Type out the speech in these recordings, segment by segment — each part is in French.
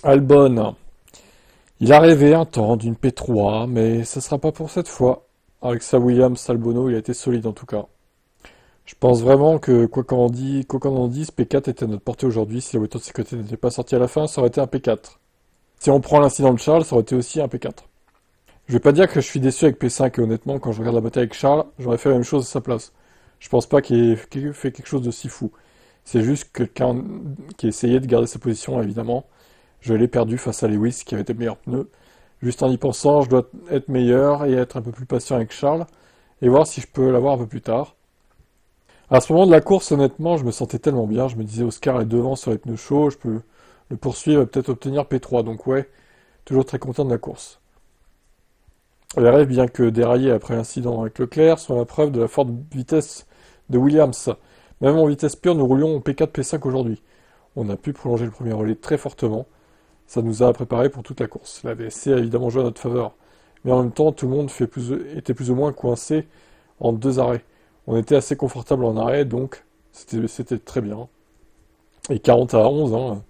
Albon, il a rêvé un temps d'une P3, mais ça sera pas pour cette fois. Avec sa Williams Albono, il a été solide en tout cas. Je pense vraiment que, quoi qu'on en dise, P4 était à notre portée aujourd'hui. Si la voiture de sécurité n'était pas sortie à la fin, ça aurait été un P4. Si on prend l'incident de Charles, ça aurait été aussi un P4. Je vais pas dire que je suis déçu avec P5, et honnêtement, quand je regarde la bataille avec Charles, j'aurais fait la même chose à sa place. Je pense pas qu'il ait fait quelque chose de si fou. C'est juste quelqu'un qui essayait de garder sa position, évidemment. Je l'ai perdu face à Lewis, qui avait des meilleurs pneus. Juste en y pensant, je dois être meilleur et être un peu plus patient avec Charles, et voir si je peux l'avoir un peu plus tard. À ce moment de la course, honnêtement, je me sentais tellement bien. Je me disais, Oscar est devant sur les pneus chauds, je peux le poursuivre et peut-être obtenir P3. Donc ouais, toujours très content de la course. Les rêves, bien que déraillés après l'incident avec Leclerc, sont la preuve de la forte vitesse de Williams. Même en vitesse pure, nous roulions en P4, P5 aujourd'hui. On a pu prolonger le premier relais très fortement. Ça nous a préparé pour toute la course. La VSC a évidemment joué à notre faveur. Mais en même temps, tout le monde était plus ou moins coincé en deux arrêts. On était assez confortable en arrêt, donc c'était très bien. Et 40 à 11, hein,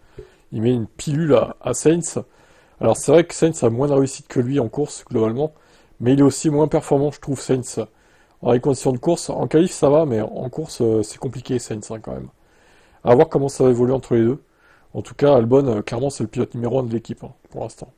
il met une pilule à Sainz. Alors c'est vrai que Sainz a moins de réussite que lui en course, globalement, mais il est aussi moins performant, je trouve, Sainz. En les conditions de course, en qualif ça va, mais en course c'est compliqué, Sainz, hein, quand même. À voir comment ça va évoluer entre les deux. En tout cas, Albon, clairement, c'est le pilote numéro 1 de l'équipe, hein, pour l'instant.